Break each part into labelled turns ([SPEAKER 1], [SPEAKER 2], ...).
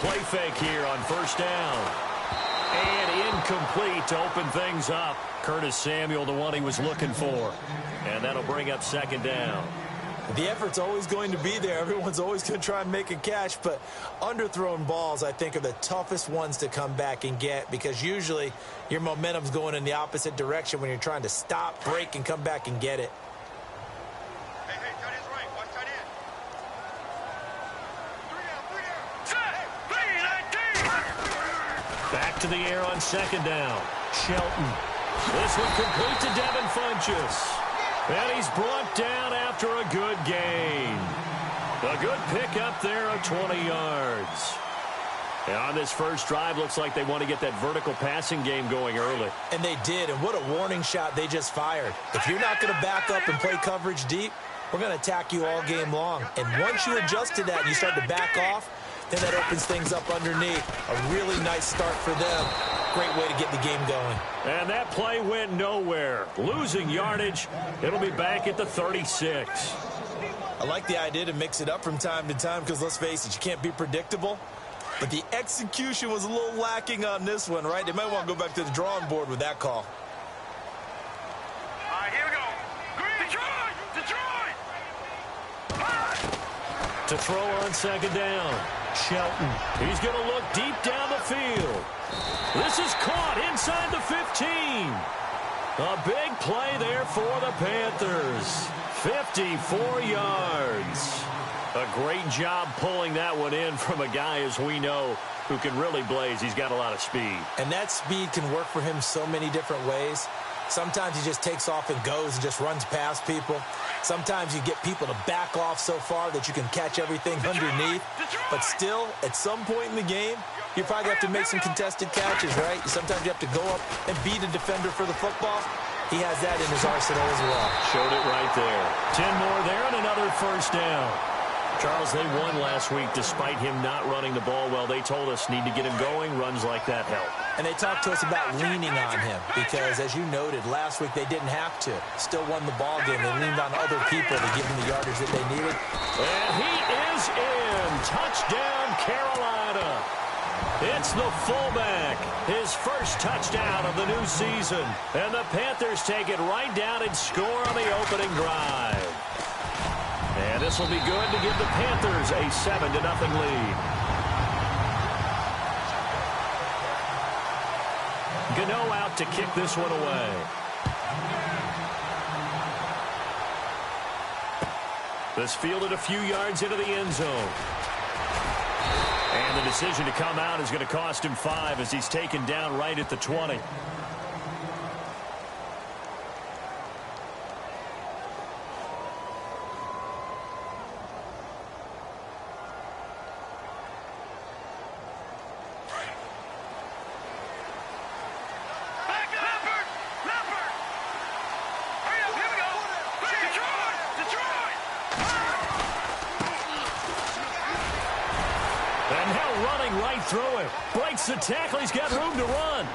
[SPEAKER 1] play fake here on first down. And incomplete to open things up. Curtis Samuel, the one he was looking for. And that'll bring up second down.
[SPEAKER 2] The effort's always going to be there. Everyone's always going to try and make a catch, but underthrown balls, I think, are the toughest ones to come back and get because usually your momentum's going in the opposite direction when you're trying to stop, break, and come back and get it.
[SPEAKER 3] Hey, tight end's right. Watch tight end.
[SPEAKER 1] Back to the air on second down. Shelton. This one complete to Devin Funchess. And he's brought down after a good gain. A good pickup there of 20 yards. And on this first drive, looks like they want to get that vertical passing game going early.
[SPEAKER 2] And they did, and what a warning shot they just fired. If you're not going to back up and play coverage deep, we're going to attack you all game long. And once you adjust to that and you start to back off, then that opens things up underneath. A really nice start for them. Great way to get the game going.
[SPEAKER 1] And that play went nowhere. Losing yardage. It'll be back at the 36.
[SPEAKER 2] I like the idea to mix it up from time to time because, let's face it, you can't be predictable. But the execution was a little lacking on this one, right? They might want to go back to the drawing board with that call.
[SPEAKER 3] All right, here we go. Detroit!
[SPEAKER 1] To throw on second down. Shelton. He's going to look deep down the field. This is caught inside the 15. A big play there for the Panthers. 54 yards. A great job pulling that one in from a guy, as we know, who can really blaze. He's got a lot of speed.
[SPEAKER 2] And that speed can work for him so many different ways. Sometimes he just takes off and goes and just runs past people. Sometimes you get people to back off so far that you can catch everything underneath. But still, at some point in the game, you probably have to make some contested catches, right? Sometimes you have to go up and beat a defender for the football. He has that in his arsenal as well.
[SPEAKER 1] Showed it right there. 10 more there and another first down. Charles, they won last week despite him not running the ball well. They told us need to get him going. Runs like that help.
[SPEAKER 2] And they talked to us about leaning on him because, as you noted, last week they didn't have to. Still won the ball game. They leaned on other people to give them the yardage that they needed.
[SPEAKER 1] And he is in. Touchdown, Carolina. It's the fullback. His first touchdown of the new season. And the Panthers take it right down and score on the opening drive. And this will be good to give the Panthers a 7-0 lead. Gano out to kick this one away. This fielded a few yards into the end zone. And the decision to come out is going to cost him 5 as he's taken down right at the 20. Through it. Breaks the tackle. He's got room to run.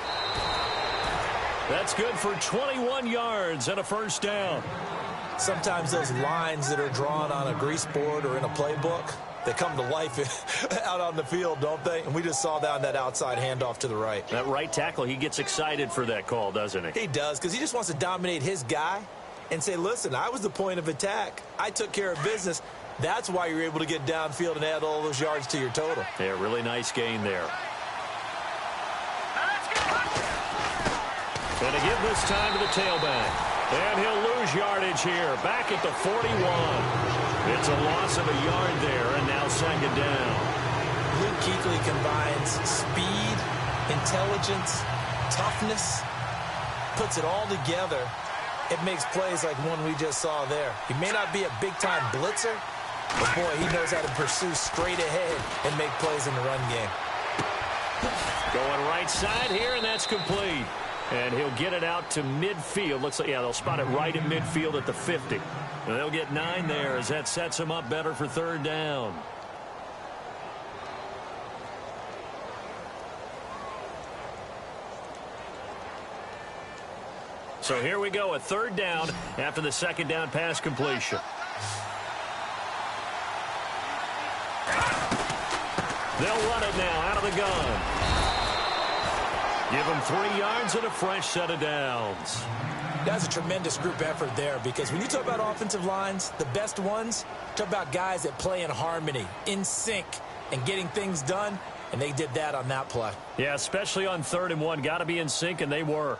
[SPEAKER 1] That's good for 21 yards and a first down.
[SPEAKER 2] Sometimes those lines that are drawn on a grease board or in a playbook, they come to life out on the field, don't they? And we just saw that on that outside handoff to the right.
[SPEAKER 1] That right tackle, he gets excited for that call, doesn't he?
[SPEAKER 2] He does, because he just wants to dominate his guy and say, listen, I was the point of attack. I took care of business. That's why you're able to get downfield and add all those yards to your total.
[SPEAKER 1] Yeah, really nice gain there. Going to give this time to the tailback. And he'll lose yardage here. Back at the 41. It's a loss of a yard there, and now second down.
[SPEAKER 2] Luke Kuechly combines speed, intelligence, toughness, puts it all together. It makes plays like one we just saw there. He may not be a big-time blitzer, but, boy, he knows how to pursue straight ahead and make plays in the run game.
[SPEAKER 1] Going right side here, and that's complete. And he'll get it out to midfield. Looks like, yeah, they'll spot it right in midfield at the 50. And they'll get 9 there as that sets them up better for third down. So here we go, a third down after the second down pass completion. They'll run it now out of the gun. Give them 3 yards and a fresh set of downs.
[SPEAKER 2] That's a tremendous group effort there, because when you talk about offensive lines, the best ones, talk about guys that play in harmony, in sync, and getting things done, and they did that on that play.
[SPEAKER 1] Yeah, especially on 3rd and 1. Got to be in sync, and they were.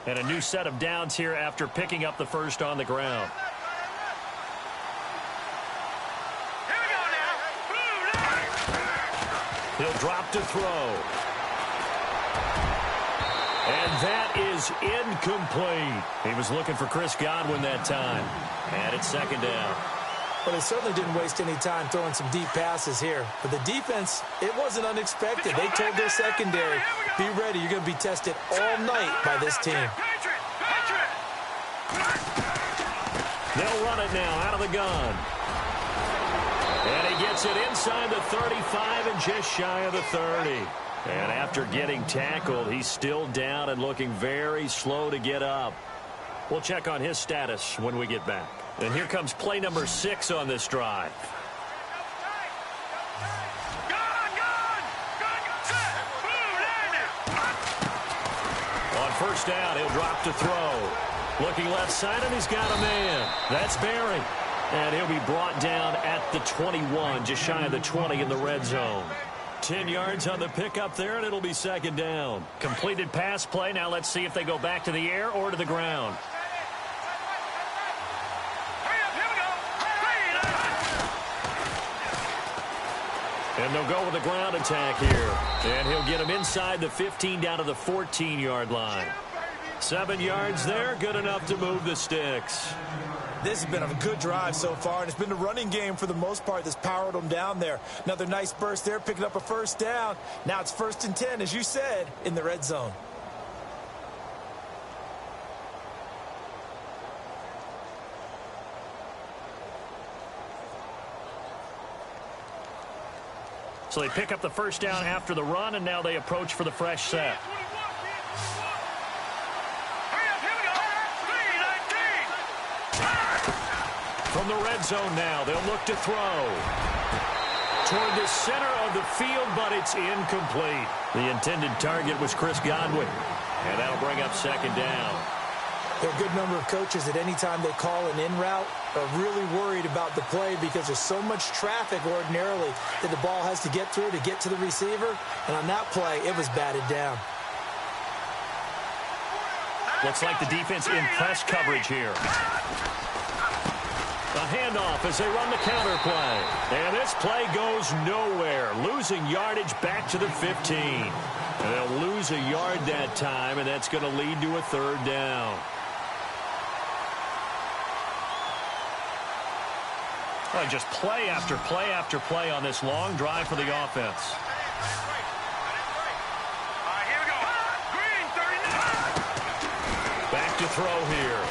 [SPEAKER 1] And a new set of downs here after picking up the first on the ground. He'll drop to throw. And that is incomplete. He was looking for Chris Godwin that time. And it's 2nd down.
[SPEAKER 2] Well, they certainly didn't waste any time throwing some deep passes here. But the defense, it wasn't unexpected. They told their secondary, be ready. You're going to be tested all night by this team.
[SPEAKER 1] They'll run it now out of the gun. And he gets it inside the 35 and just shy of the 30. And after getting tackled, he's still down and looking very slow to get up. We'll check on his status when we get back. And here comes play number 6 on this drive. On 1st down, he'll drop to throw. Looking left side, and he's got a man. That's Barry. And he'll be brought down at the 21, just shy of the 20 in the red zone. 10 yards on the pickup there, and it'll be 2nd down. Completed pass play. Now let's see if they go back to the air or to the ground. And they'll go with the ground attack here. And he'll get him inside the 15 down to the 14-yard line. 7 yards there, good enough to move the sticks.
[SPEAKER 2] This has been a good drive so far, and it's been the running game for the most part that's powered them down there. Another nice burst there, picking up a 1st down. Now it's 1st and 10, as you said, in the red zone.
[SPEAKER 1] So they pick up the 1st down after the run, and now they approach for the fresh set. From the red zone now, they'll look to throw. Toward the center of the field, but it's incomplete. The intended target was Chris Godwin. And that'll bring up 2nd down.
[SPEAKER 2] There are a good number of coaches that any time they call an in route are really worried about the play, because there's so much traffic ordinarily that the ball has to get through to get to the receiver. And on that play, it was batted down.
[SPEAKER 1] Looks like the defense in press coverage here. A handoff as they run the counter play. And this play goes nowhere. Losing yardage back to the 15. And they'll lose a yard that time, and that's going to lead to a 3rd down. Oh, just play after play after play on this long drive for the offense. Back to throw here.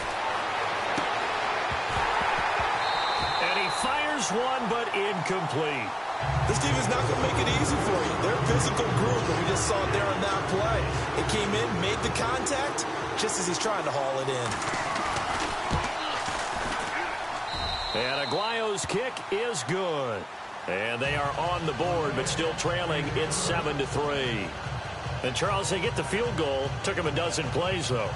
[SPEAKER 1] And he fires one, but incomplete.
[SPEAKER 2] This team is not going to make it easy for you. They're a physical group, and we just saw it there on that play. It came in, made the contact, just as he's trying to haul it in.
[SPEAKER 1] And Aguayo's kick is good. And they are on the board, but still trailing. It's 7-3. And, Charles, they get the field goal. Took him a dozen plays, though.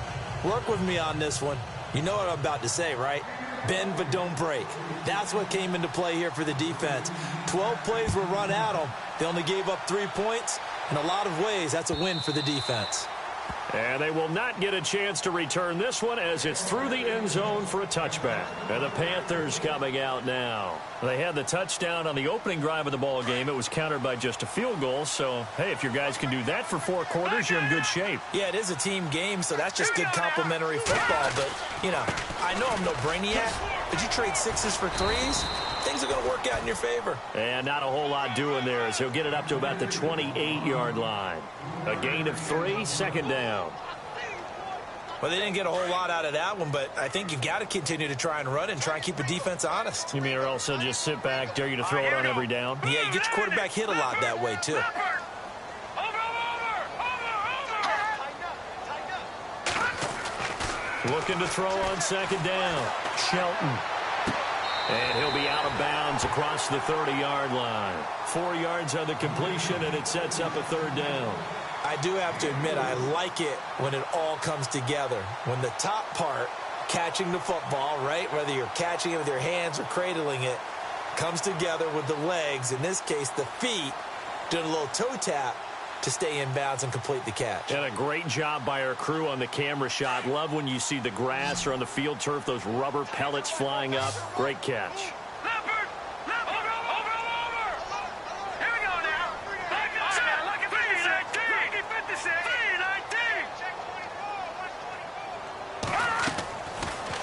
[SPEAKER 2] Work with me on this one. You know what I'm about to say, right? Bend but don't break. That's what came into play here for the defense. 12 plays were run at them. They only gave up 3 points. In a lot of ways, that's a win for the defense.
[SPEAKER 1] And they will not get a chance to return this one as it's through the end zone for a touchback. And the Panthers coming out now. They had the touchdown on the opening drive of the ball game. It was countered by just a field goal. So, hey, if your guys can do that for 4 quarters, you're in good shape.
[SPEAKER 2] Yeah, it is a team game, so that's just good complimentary football. But, you know, I know I'm no brainiac, but you trade 6s for 3s, things are going to work out in your favor.
[SPEAKER 1] And not a whole lot doing there as he'll get it up to about the 28-yard line. A gain of 3, 2nd down.
[SPEAKER 2] Well, they didn't get a whole lot out of that one, but I think you've got to continue to try and run and try and keep the defense honest.
[SPEAKER 1] You mean or else they'll just sit back, dare you to throw it on every down?
[SPEAKER 2] Yeah, you get your quarterback hit a lot that way, too.
[SPEAKER 1] Looking to throw on 2nd down. Shelton. And he'll be out of bounds across the 30-yard line. 4 yards on the completion, and it sets up a third down.
[SPEAKER 2] I do have to admit, I like it when it all comes together. When the top part, catching the football, right, whether you're catching it with your hands or cradling it, comes together with the legs, in this case the feet, doing a little toe tap to stay in bounds and complete the catch.
[SPEAKER 1] And a great job by our crew on the camera shot. Love when you see the grass or on the field turf, those rubber pellets flying up. Great catch.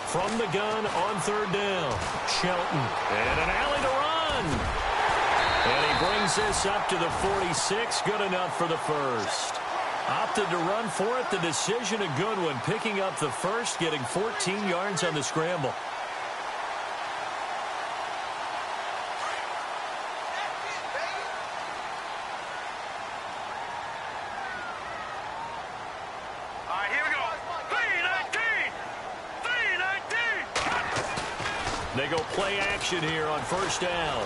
[SPEAKER 1] From the gun on third down, Shelton. And an alley to run. And he brings this up to the 46. Good enough for the first. Opted to run for it. The decision a good one. Picking up the first, getting 14 yards on the scramble. They go play action here on first down.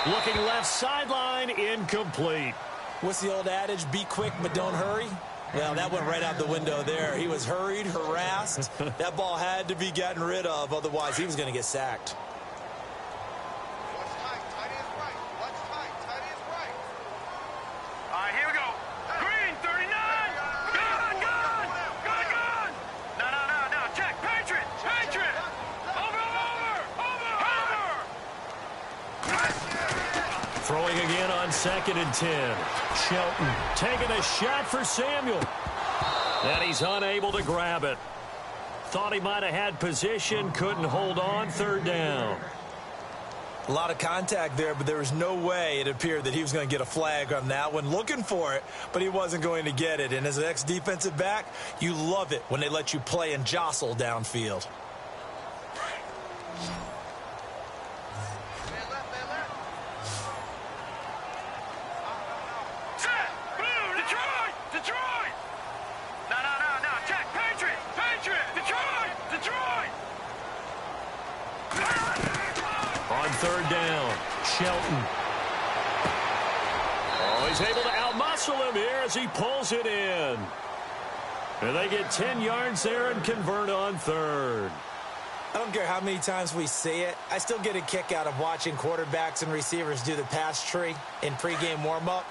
[SPEAKER 1] Looking left sideline, incomplete.
[SPEAKER 2] What's the old adage? Be quick, but don't hurry. Well, that went right out the window there. He was hurried, harassed. That ball had to be gotten rid of, otherwise he was going to get sacked.
[SPEAKER 1] Throwing again on 2nd and 10. Shelton taking a shot for Samuel. And he's unable to grab it. Thought he might have had position, couldn't hold on, third down.
[SPEAKER 2] A lot of contact there, but there was no way it appeared that he was going to get a flag on that one. Looking for it, but he wasn't going to get it. And as an ex-defensive back, you love it when they let you play and jostle downfield.
[SPEAKER 1] Third down, Shelton. Oh, he's able to outmuscle him here as he pulls it in. And they get 10 yards there and convert on third.
[SPEAKER 2] I don't care how many times we see it. I still get a kick out of watching quarterbacks and receivers do the pass tree in pregame warm-up.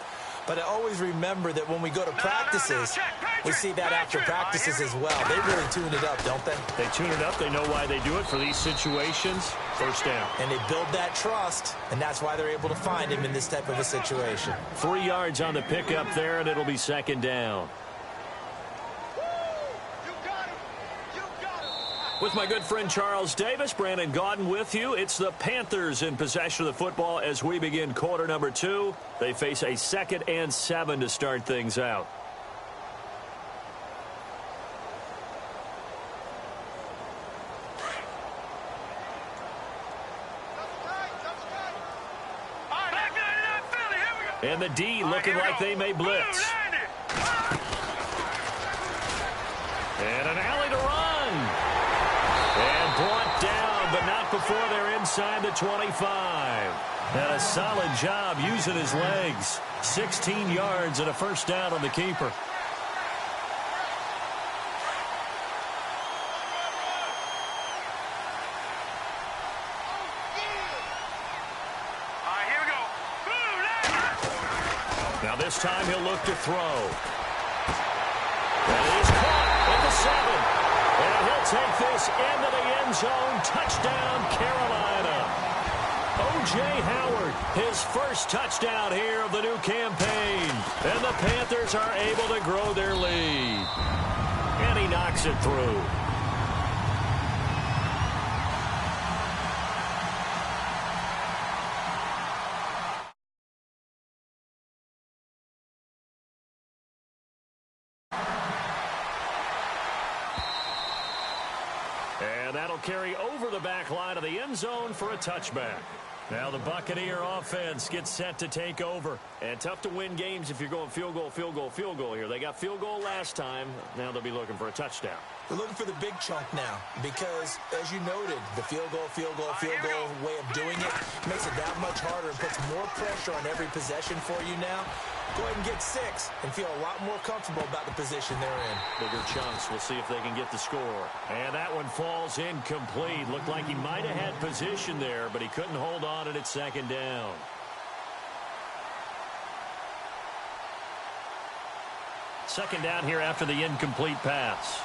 [SPEAKER 2] But I always remember that when we go to practices, we see that after practices as well. They really tune it up, don't they?
[SPEAKER 1] They tune it up. They know why they do it for these situations. First down.
[SPEAKER 2] And they build that trust, and that's why they're able to find him in this type of a situation.
[SPEAKER 1] 3 yards on the pickup there, and it'll be second down. With my good friend Charles Davis, Brandon Gaudin with you. It's the Panthers in possession of the football as we begin quarter number 2. They face a 2nd and 7 to start things out. And the D looking like they may blitz. And an alley to run. And brought down, but not before they're inside the 25. And a solid job using his legs. 16 yards and a first down on the keeper. Now this time he'll look to throw. And he's caught at the 7. And he'll take this into the end zone. Touchdown, Carolina. O.J. Howard, his first touchdown here of the new campaign. And the Panthers are able to grow their lead. And he knocks it through. And that'll carry over the back line of the end zone for a touchback. Now the Buccaneer offense gets set to take over. And tough to win games if you're going field goal, field goal, field goal here. They got field goal last time. Now they'll be looking for a touchdown.
[SPEAKER 2] We're looking for the big chunk now because, as you noted, the field goal way of doing it makes it that much harder and puts more pressure on every possession for you now. Go ahead and get 6 and feel a lot more comfortable about the position they're in.
[SPEAKER 1] Bigger chunks. We'll see if they can get the score. And that one falls incomplete. Looked like he might have had position there, but he couldn't hold on at second down. Second down here after the incomplete pass.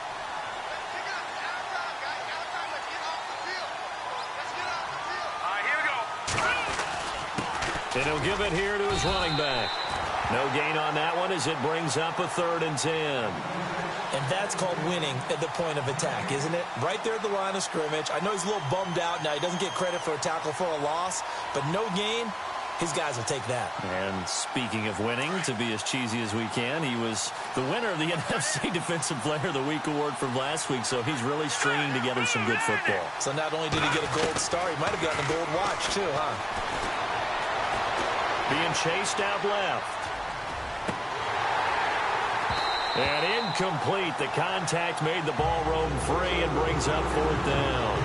[SPEAKER 1] And he'll give it here to his running back. No gain on that one as it brings up a 3rd and 10.
[SPEAKER 2] And that's called winning at the point of attack, isn't it? Right there at the line of scrimmage. I know he's a little bummed out now. He doesn't get credit for a tackle for a loss, but no gain, his guys will take that.
[SPEAKER 1] And speaking of winning, to be as cheesy as we can, he was the winner of the NFC Defensive Player of the Week award from last week, so he's really stringing together some good football.
[SPEAKER 2] So not only did he get a gold star, he might have gotten a gold watch too, huh?
[SPEAKER 1] Being chased out left. And incomplete. The contact made the ball roam free and brings up 4th down.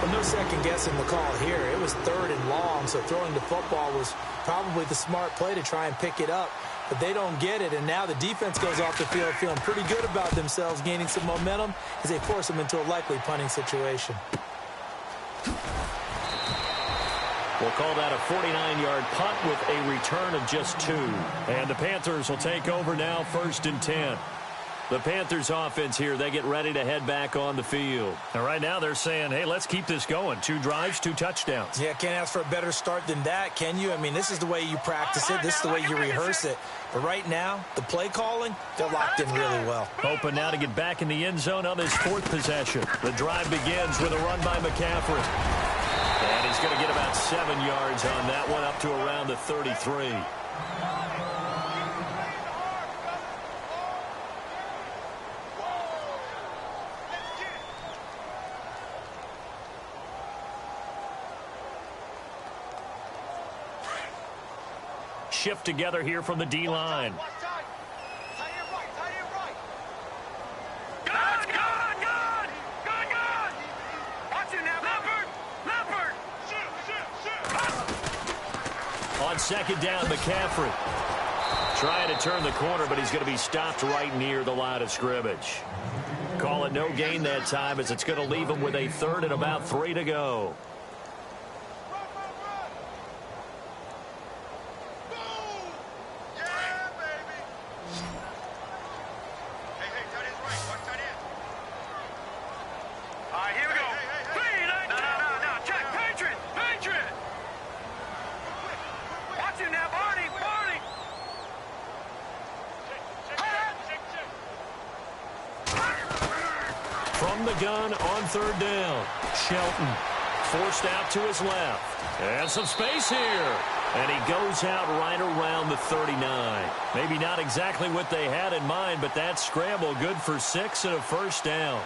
[SPEAKER 2] Well, no second guessing the call here. It was 3rd and long, so throwing the football was probably the smart play to try and pick it up. But they don't get it, and now the defense goes off the field feeling pretty good about themselves, gaining some momentum as they force them into a likely punting situation.
[SPEAKER 1] We'll call that a 49-yard punt with a return of just 2. And the Panthers will take over now, 1st and 10. The Panthers offense here, they get ready to head back on the field. And right now they're saying, hey, let's keep this going. 2 drives, 2 touchdowns.
[SPEAKER 2] Yeah, can't ask for a better start than that, can you? I mean, this is the way you practice it. This is the way you rehearse it. But right now, the play calling, they're locked in really well.
[SPEAKER 1] Hoping now to get back in the end zone on this 4th possession. The drive begins with a run by McCaffrey. And he's going to get about 7 yards on that one, up to around the 33. Shift together here from the D-line. On second down, McCaffrey trying to turn the corner, but he's going to be stopped right near the line of scrimmage. Call it no gain that time as it's going to leave him with a 3rd and about 3 to go. From the gun on 3rd down, Shelton forced out to his left. And some space here. And he goes out right around the 39. Maybe not exactly what they had in mind, but that scramble good for 6 and a 1st down.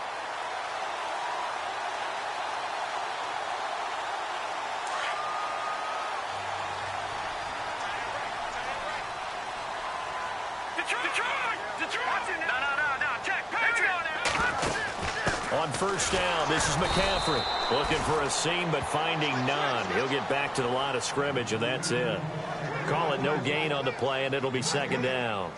[SPEAKER 1] On 1st down, this is McCaffrey. Looking for a seam, but finding none. He'll get back to the line of scrimmage, and that's it. Call it no gain on the play, and it'll be 2nd down.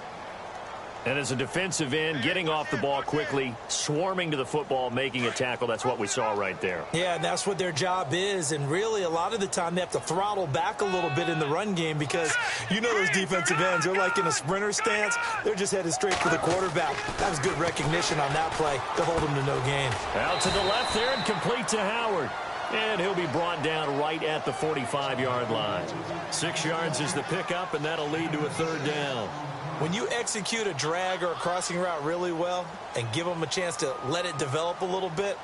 [SPEAKER 1] And as a defensive end, getting off the ball quickly, swarming to the football, making a tackle, that's what we saw right there.
[SPEAKER 2] Yeah, and that's what their job is. And really, a lot of the time, they have to throttle back a little bit in the run game because you know those defensive ends, they're like in a sprinter stance. They're just headed straight for the quarterback. That was good recognition on that play to hold them to no gain.
[SPEAKER 1] Out to the left there and complete to Howard. And he'll be brought down right at the 45-yard line. 6 yards is the pickup, and that'll lead to a 3rd down.
[SPEAKER 2] When you execute a drag or a crossing route really well and give them a chance to let it develop a little bit,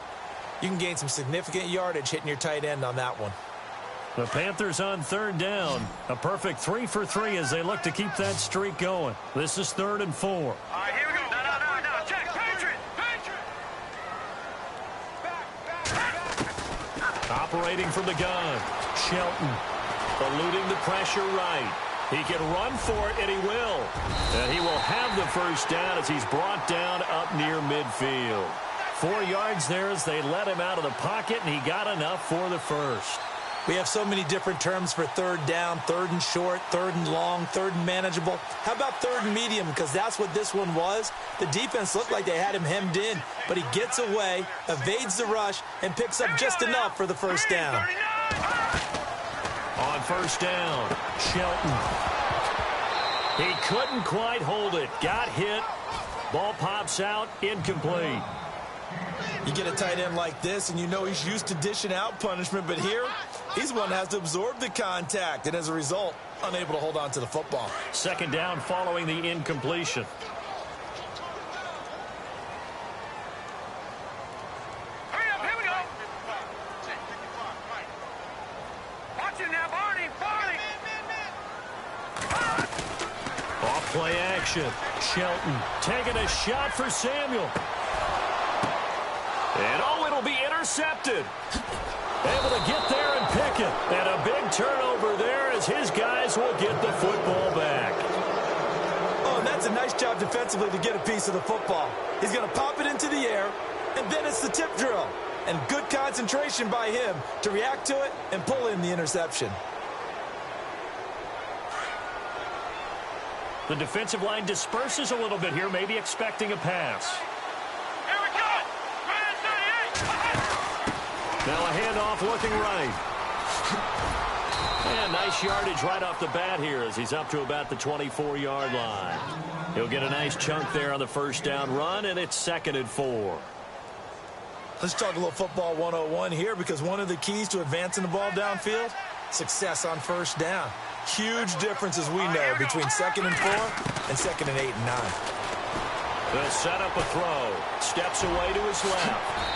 [SPEAKER 2] you can gain some significant yardage hitting your tight end on that one.
[SPEAKER 1] The Panthers on 3rd down. A perfect 3 for 3 as they look to keep that streak going. This is 3rd and 4.
[SPEAKER 3] All right, here we go. No. Check. Patriot.
[SPEAKER 1] Operating from the gun. Shelton eluding the pressure right. He can run for it, and he will. And he will have the first down as he's brought down up near midfield. 4 yards there as they let him out of the pocket, and he got enough for the first.
[SPEAKER 2] We have so many different terms for third down, third and short, third and long, third and manageable. How about third and medium? Because that's what this one was. The defense looked like they had him hemmed in, but he gets away, evades the rush, and picks up just enough for the first down.
[SPEAKER 1] On first down, Shelton. He couldn't quite hold it. Got hit. Ball pops out, incomplete.
[SPEAKER 2] You get a tight end like this, and you know he's used to dishing out punishment, but here, he's the one that has to absorb the contact, and as a result, unable to hold on to the football.
[SPEAKER 1] Second down following the incompletion.
[SPEAKER 3] Hurry up, here we go. Watch it now, Barney.
[SPEAKER 1] Off play action. Shelton taking a shot for Samuel. And it'll be intercepted. Able to get there and pick it. And a big turnover there as his guys will get the football back.
[SPEAKER 2] Oh, and that's a nice job defensively to get a piece of the football. He's going to pop it into the air, and then it's the tip drill. And good concentration by him to react to it and pull in the interception.
[SPEAKER 1] The defensive line disperses a little bit here, maybe expecting a pass.
[SPEAKER 3] Here we go.
[SPEAKER 1] Now a handoff looking right. And nice yardage right off the bat here as he's up to about the 24-yard line. He'll get a nice chunk there on the first down run, and it's 2nd and 4.
[SPEAKER 2] Let's talk a little football 101 here, because one of the keys to advancing the ball downfield, success on first down. Huge difference, as we know, between 2nd and 4 and 2nd and 8 and 9.
[SPEAKER 1] The setup a throw. Steps away to his left.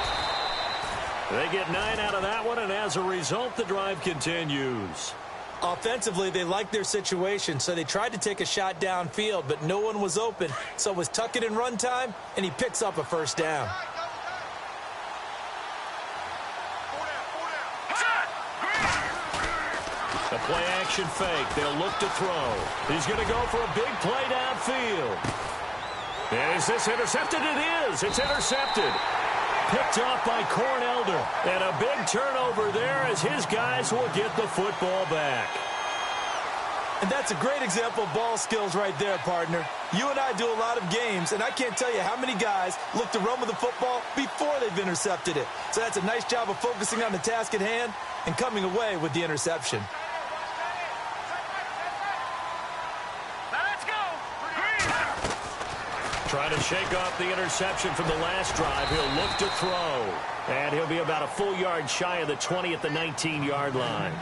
[SPEAKER 1] They get 9 out of that one, and as a result, the drive continues.
[SPEAKER 2] Offensively, they liked their situation, so they tried to take a shot downfield, but no one was open, so it was tuck it in run time, and he picks up a first down.
[SPEAKER 1] A play-action fake. They'll look to throw. He's going to go for a big play downfield. Is this intercepted? It is. It's intercepted. Picked off by Cornelder. And a big turnover there as his guys will get the football back.
[SPEAKER 2] And that's a great example of ball skills right there, partner. You and I do a lot of games, and I can't tell you how many guys look to run with the football before they've intercepted it. So that's a nice job of focusing on the task at hand and coming away with the interception.
[SPEAKER 1] Trying to shake off the interception from the last drive. He'll look to throw. And he'll be about a full yard shy of the 20 at the 19-yard line.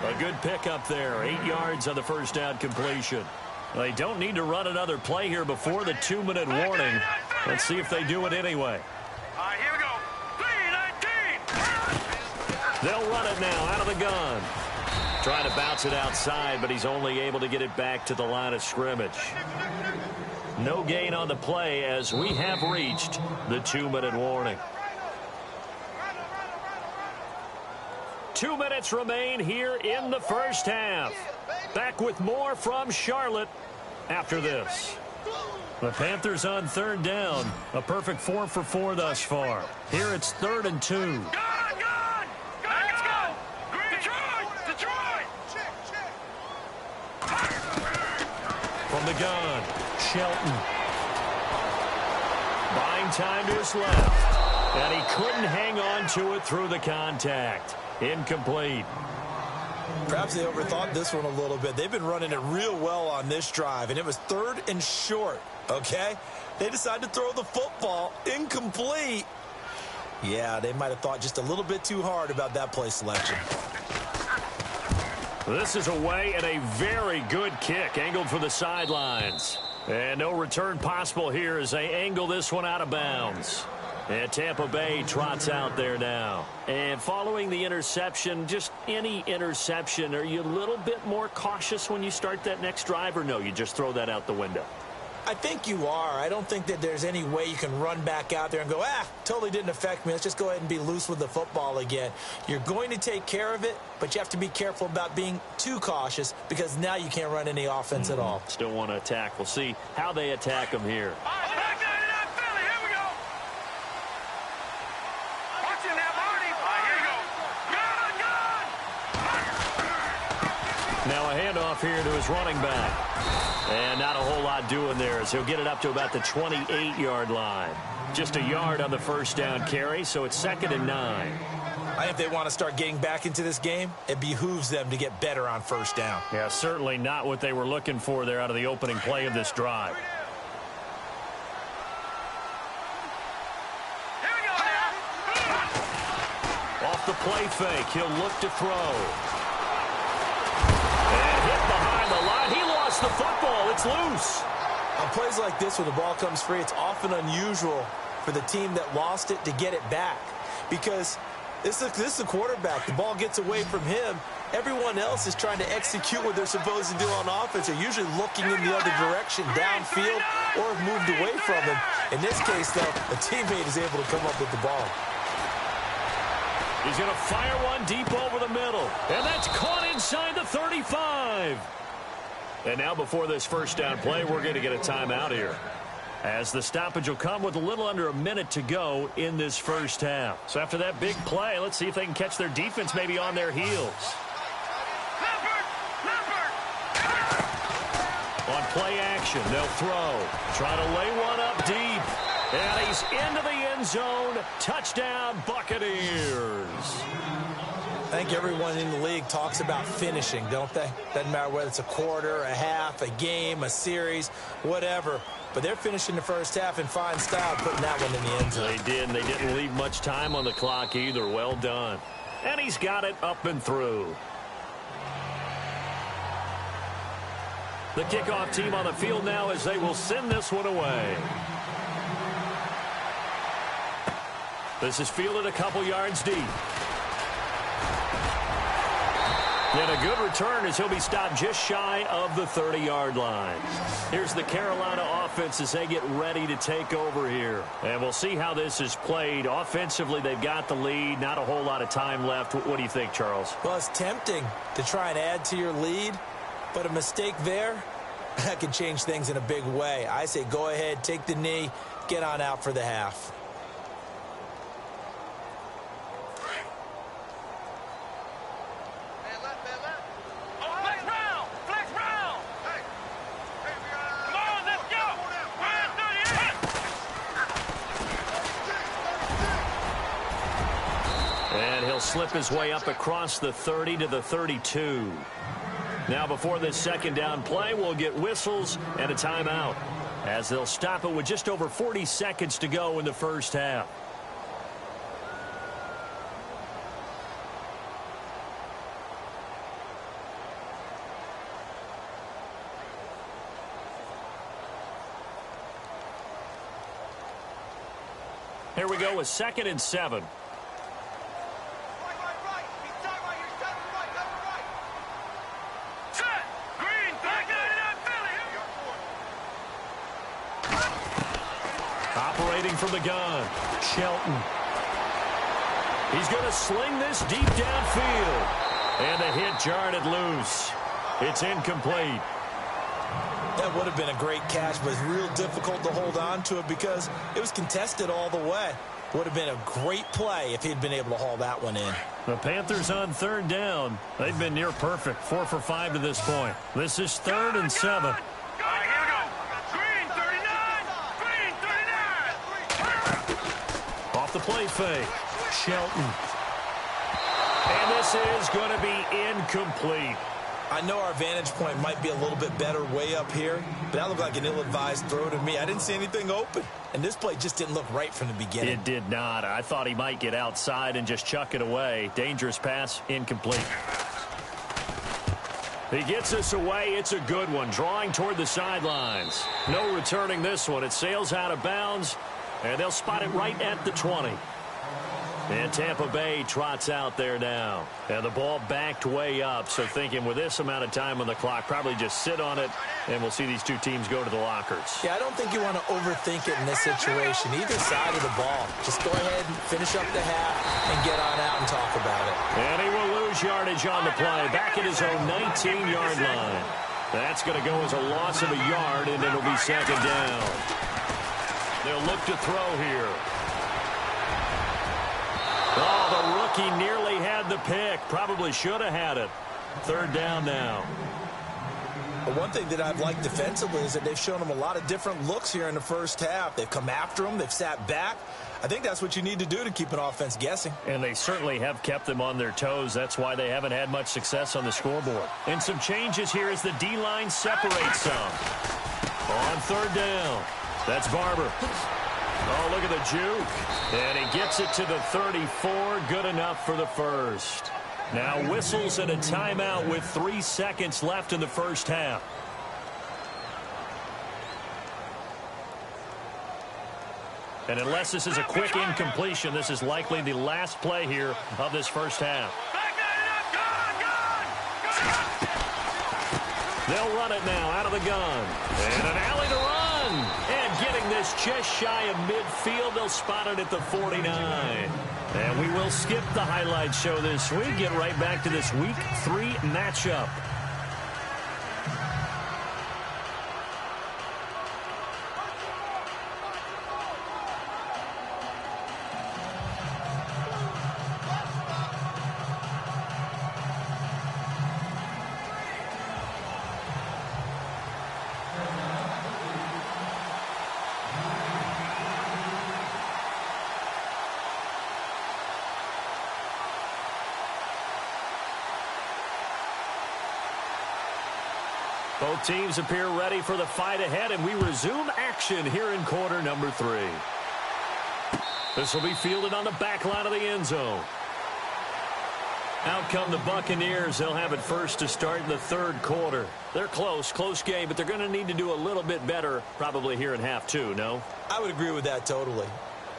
[SPEAKER 1] A good pickup there. 8 yards on the first down completion. They don't need to run another play here before the 2-minute warning. Let's see if they do it anyway.
[SPEAKER 3] All right, here we go. 3-19.
[SPEAKER 1] They'll run it now out of the gun. Trying to bounce it outside, but he's only able to get it back to the line of scrimmage. No gain on the play as we have reached the 2-minute warning. 2 minutes remain here in the first half. Back with more from Charlotte after this. The Panthers on third down. A perfect 4 for 4 thus far. Here it's 3rd and 2.
[SPEAKER 3] Let's go. Detroit.
[SPEAKER 1] From the gun, Shelton. Buying time to his left. And he couldn't hang on to it through the contact. Incomplete.
[SPEAKER 2] Perhaps they overthought this one a little bit. They've been running it real well on this drive, and it was 3rd and short, okay? They decided to throw the football incomplete. Yeah, they might have thought just a little bit too hard about that play selection.
[SPEAKER 1] This is away and a very good kick angled for the sidelines. And no return possible here as they angle this one out of bounds. And Tampa Bay trots out there now. And following the interception, just any interception, are you a little bit more cautious when you start that next drive, or no, you just throw that out the window?
[SPEAKER 2] I think you are. I don't think that there's any way you can run back out there and go, totally didn't affect me. Let's just go ahead and be loose with the football again. You're going to take care of it, but you have to be careful about being too cautious because now you can't run any offense at all.
[SPEAKER 1] Still want to attack. We'll see how they attack him here. Now a handoff here to his running back. And not a whole lot doing there as he'll get it up to about the 28-yard line. Just a yard on the first down carry, so it's 2nd and 9.
[SPEAKER 2] I think if they want to start getting back into this game, it behooves them to get better on first down.
[SPEAKER 1] Yeah, certainly not what they were looking for there out of the opening play of this drive. Off the play fake, he'll look to throw. And hit behind the line. He lost the football. It's loose.
[SPEAKER 2] On plays like this where the ball comes free, it's often unusual for the team that lost it to get it back because this is a quarterback. The ball gets away from him. Everyone else is trying to execute what they're supposed to do on offense. They're usually looking in the other direction, downfield, or have moved away from him. In this case, though, a teammate is able to come up with the ball.
[SPEAKER 1] He's going to fire one deep over the middle. And that's caught inside the 35. And now before this first down play, we're going to get a timeout here, as the stoppage will come with a little under a minute to go in this first half. So after that big play, let's see if they can catch their defense maybe on their heels. On play action, they'll throw. Try to lay one up deep. And he's into the end zone. Touchdown, Buccaneers.
[SPEAKER 2] I think everyone in the league talks about finishing, don't they? Doesn't matter whether it's a quarter, a half, a game, a series, whatever. But they're finishing the first half in fine style, putting that one in the end zone.
[SPEAKER 1] They did, and they didn't leave much time on the clock either. Well done. And he's got it up and through. The kickoff team on the field now as they will send this one away. This is fielded a couple yards deep. And a good return as he'll be stopped just shy of the 30-yard line. Here's the Carolina offense as they get ready to take over here. And we'll see how this is played. Offensively, they've got the lead. Not a whole lot of time left. What do you think, Charles?
[SPEAKER 2] Well, it's tempting to try and add to your lead, but a mistake there, that can change things in a big way. I say go ahead, take the knee, get on out for the half.
[SPEAKER 1] Slip his way up across the 30 to the 32. Now before this second down play, we'll get whistles and a timeout, as they'll stop it with just over 40 seconds to go in the first half. Here we go with 2nd and 7. Operating from the gun, Shelton. He's going to sling this deep downfield. And the hit jarred it loose. It's incomplete.
[SPEAKER 2] That would have been a great catch, but it's real difficult to hold on to it because it was contested all the way. Would have been a great play if he'd been able to haul that one in.
[SPEAKER 1] The Panthers on 3rd down. They've been near perfect, 4 for 5 to this point. This is 3rd and 7. The play fake, Shelton. And this is going to be incomplete.
[SPEAKER 2] I know our vantage point might be a little bit better way up here, but that looked like an ill-advised throw to me. I didn't see anything open, and this play just didn't look right from the beginning.
[SPEAKER 1] It did not. I thought he might get outside and just chuck it away. Dangerous pass, incomplete. He gets us away. It's a good one, drawing toward the sidelines. No returning this one. It sails out of bounds. And they'll spot it right at the 20. And Tampa Bay trots out there now. And the ball backed way up, so thinking with this amount of time on the clock, probably just sit on it, and we'll see these two teams go to the lockers.
[SPEAKER 2] Yeah, I don't think you want to overthink it in this situation. Either side of the ball. Just go ahead and finish up the half and get on out and talk about it.
[SPEAKER 1] And he will lose yardage on the play, back at his own 19-yard line. That's going to go as a loss of a yard, and it'll be second down. They'll look to throw here. Oh, the rookie nearly had the pick. Probably should have had it. Third down now.
[SPEAKER 2] But one thing that I've liked defensively is that they've shown them a lot of different looks here in the first half. They've come after them. They've sat back. I think that's what you need to do to keep an offense guessing.
[SPEAKER 1] And they certainly have kept them on their toes. That's why they haven't had much success on the scoreboard. And some changes here as the D-line separates some. On third down. That's Barber. Oh, look at the juke. And he gets it to the 34. Good enough for the first. Now whistles and a timeout with 3 seconds left in the first half. And unless this is a quick incompletion, this is likely the last play here of this first half. They'll run it now out of the gun. And an alley to run. And getting this just shy of midfield, they'll spot it at the 49. And we will skip the highlight show this week. Get right back to this Week 3 matchup. Both teams appear ready for the fight ahead, and we resume action here in quarter number 3. This will be fielded on the back line of the end zone. Out come the Buccaneers. They'll have it first to start in the third quarter. They're close game, but they're going to need to do a little bit better probably here in half 2, no?
[SPEAKER 2] I would agree with that totally.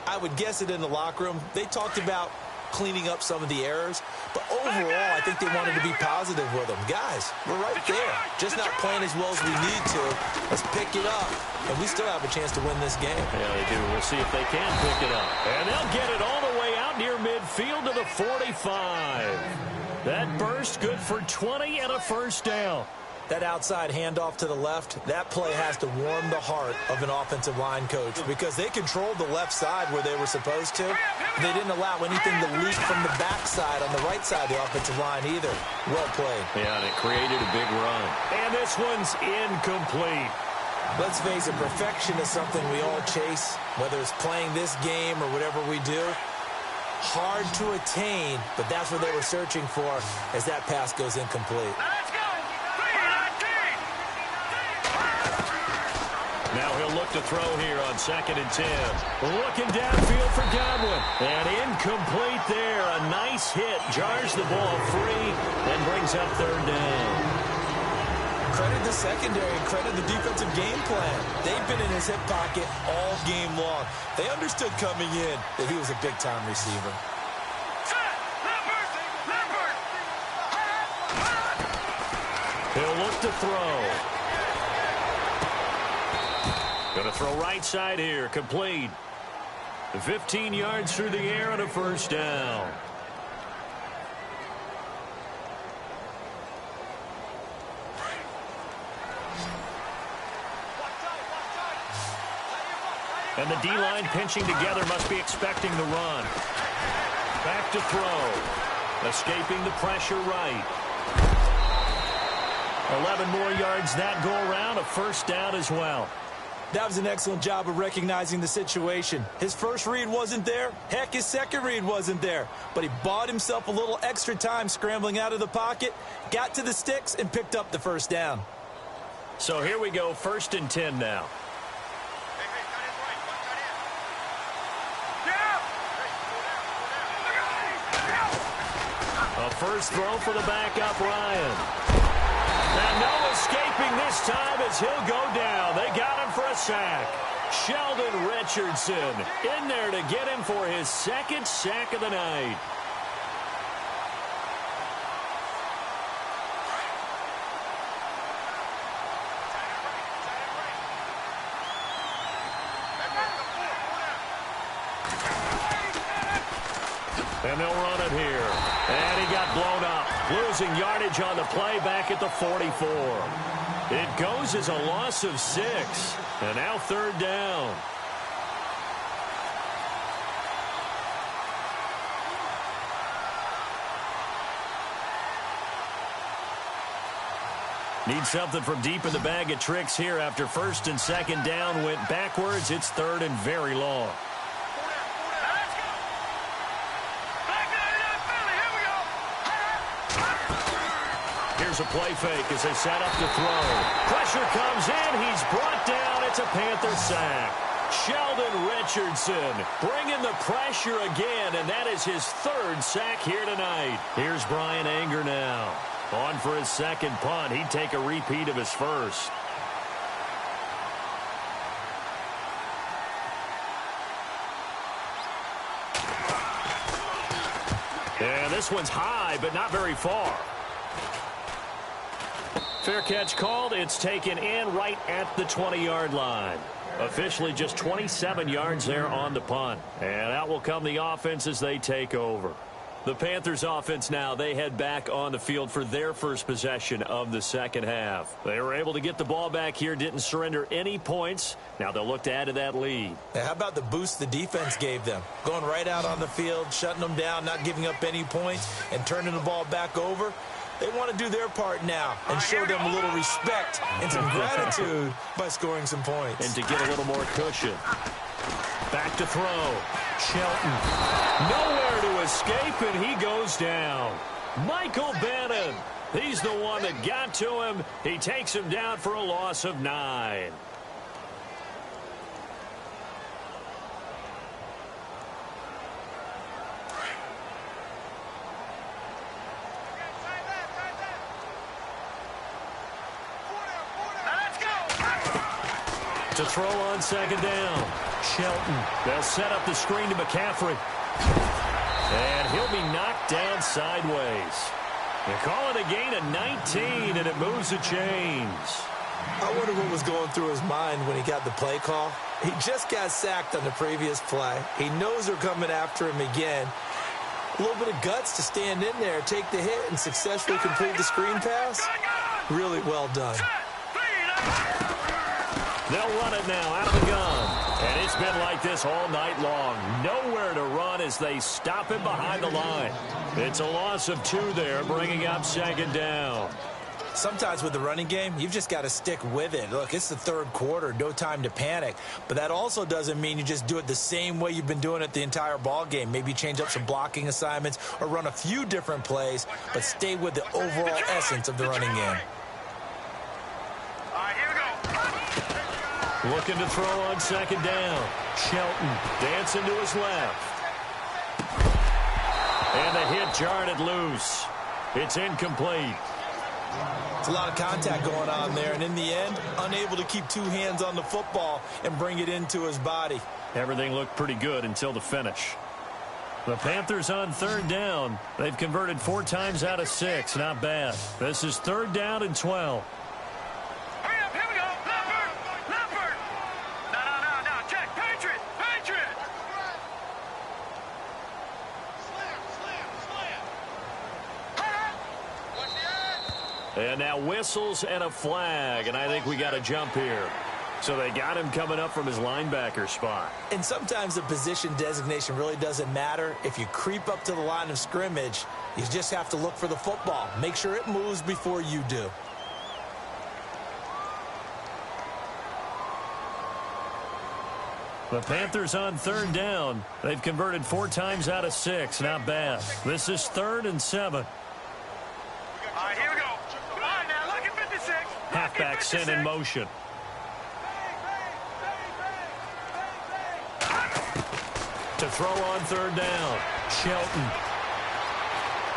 [SPEAKER 2] I would guess it in the locker room. They talked about cleaning up some of the errors, but overall I think they wanted to be positive with them. Guys, we're right there, just not playing as well as we need to. Let's pick it up, and we still have a chance to win this game.
[SPEAKER 1] Yeah, they do. We'll see if they can pick it up. And they'll get it all the way out near midfield to the 45. That burst good for 20 and a first down.
[SPEAKER 2] That outside handoff to the left, that play has to warm the heart of an offensive line coach because they controlled the left side where they were supposed to. They didn't allow anything to leak from the backside on the right side of the offensive line either. Well played.
[SPEAKER 1] Yeah, and it created a big run. And this one's incomplete.
[SPEAKER 2] Let's face it, perfection is something we all chase, whether it's playing this game or whatever we do. Hard to attain, but that's what they were searching for as that pass goes incomplete.
[SPEAKER 1] Now he'll look to throw here on 2nd and 10. Looking downfield for Godwin. And incomplete there. A nice hit. Jars the ball free and brings up third down.
[SPEAKER 2] Credit the secondary and credit the defensive game plan. They've been in his hip pocket all game long. They understood coming in that he was a big-time receiver.
[SPEAKER 1] He'll look to throw. Going to throw right side here. Complete. 15 yards through the air and a first down. And the D-line pinching together must be expecting the run. Back to throw. Escaping the pressure right. 11 more yards that go around. A first down as well.
[SPEAKER 2] That was an excellent job of recognizing the situation. His first read wasn't there. Heck, his second read wasn't there. But he bought himself a little extra time scrambling out of the pocket, got to the sticks, and picked up the first down.
[SPEAKER 1] So here we go, 1st and 10 now. A first throw for the backup, Ryan. And no escaping this time as he'll go down. They got him for a sack. Sheldon Richardson in there to get him for his second sack of the night. And they'll run it here. And he got blown up. Losing yardage on the play back at the 44. It goes as a loss of 6. And now third down. Need something from deep in the bag of tricks here after first and second down went backwards. It's third and very long. Here's a play fake as they set up to throw. Pressure comes in. He's brought down. It's a Panther sack. Sheldon Richardson bringing the pressure again, and that is his third sack here tonight. Here's Brian Anger now. On for his second punt. He'd take a repeat of his first. And this one's high, but not very far. Fair catch called. It's taken in right at the 20-yard line. Officially just 27 yards there on the punt. And out will come the offense as they take over. The Panthers offense now, they head back on the field for their first possession of the second half. They were able to get the ball back here, didn't surrender any points. Now they'll look to add to that lead.
[SPEAKER 2] Now, how about the boost the defense gave them? Going right out on the field, shutting them down, not giving up any points, and turning the ball back over. They want to do their part now and show them a little respect and some gratitude by scoring some points.
[SPEAKER 1] And to get a little more cushion. Back to throw. Shelton. Nowhere to escape, and he goes down. Michael Bannon. He's the one that got to him. He takes him down for a loss of 9. To throw on second down. Shelton. They'll set up the screen to McCaffrey. And he'll be knocked down sideways. They call it a gain of 19, and it moves the chains.
[SPEAKER 2] I wonder what was going through his mind when he got the play call. He just got sacked on the previous play. He knows they're coming after him again. A little bit of guts to stand in there, take the hit, and successfully complete the screen pass. Really well done.
[SPEAKER 1] They'll run it now out of the gun. And it's been like this all night long. Nowhere to run as they stop him behind the line. It's a loss of 2 there, bringing up second down.
[SPEAKER 2] Sometimes with the running game, you've just got to stick with it. Look, it's the third quarter, no time to panic. But that also doesn't mean you just do it the same way you've been doing it the entire ball game. Maybe change up some blocking assignments or run a few different plays, but stay with the overall essence of the running game.
[SPEAKER 1] Looking to throw on second down. Shelton dancing to his left. And the hit jarred it loose. It's incomplete.
[SPEAKER 2] It's a lot of contact going on there, and in the end, unable to keep 2 hands on the football and bring it into his body.
[SPEAKER 1] Everything looked pretty good until the finish. The Panthers on third down. They've converted 4 times out of 6. Not bad. This is third down and 12. And now whistles and a flag, and I think we got a jump here. So they got him coming up from his linebacker spot.
[SPEAKER 2] And sometimes the position designation really doesn't matter. If you creep up to the line of scrimmage, you just have to look for the football. Make sure it moves before you do.
[SPEAKER 1] The Panthers on third down. They've converted 4 times out of 6. Not bad. This is third and 7.
[SPEAKER 3] All right, here we go. All right, now look at 56.
[SPEAKER 1] Halfback sent in motion. To throw on third down. Shelton.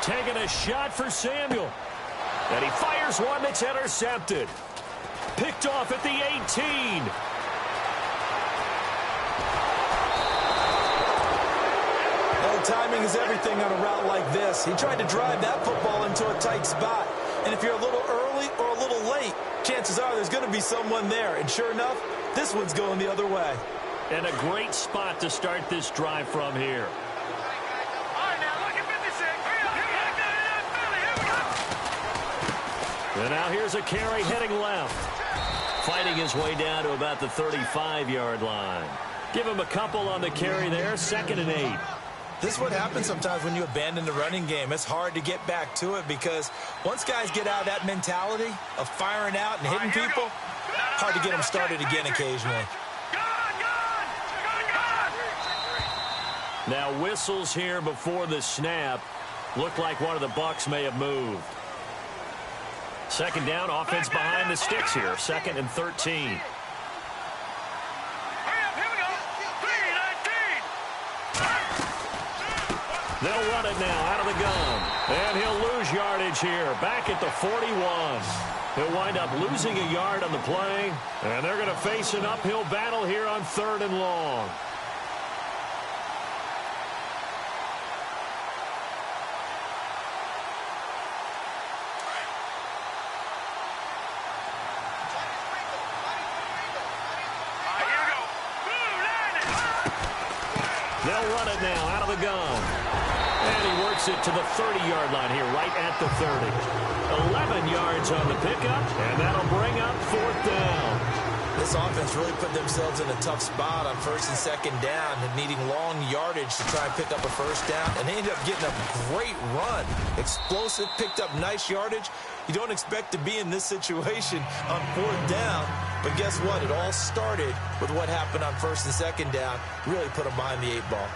[SPEAKER 1] Taking a shot for Samuel. And he fires one that's intercepted. Picked off at the 18.
[SPEAKER 2] timing is everything on a route like this. He tried to drive that football into a tight spot. And if you're a little early or a little late, chances are there's going to be someone there. And sure enough, this one's going the other way.
[SPEAKER 1] And a great spot to start this drive from here. And now here's a carry heading left. Fighting his way down to about the 35-yard line. Give him a couple on the carry there, 2nd and 8.
[SPEAKER 2] This is what happens sometimes when you abandon the running game. It's hard to get back to it because once guys get out of that mentality of firing out and hitting people, hard to get them started again occasionally.
[SPEAKER 1] Now whistles here before the snap. Looked like one of the Bucs may have moved. 2nd down, offense behind the sticks here, 2nd and 13. They'll run it now out of the gun. And he'll lose yardage here, back at the 41. He'll wind up losing a yard on the play, and they're going to face an uphill battle here on 3rd and long. They'll run it now out of the gun. And he works it to the 30-yard line here, right at the 30. 11 yards on the pickup, and that'll bring up 4th down.
[SPEAKER 2] This offense really put themselves in a tough spot on 1st and 2nd down and needing long yardage to try and pick up a 1st down. And they ended up getting a great run. Explosive, picked up nice yardage. You don't expect to be in this situation on 4th down. But guess what? It all started with what happened on 1st and 2nd down. Really put them behind the 8 ball.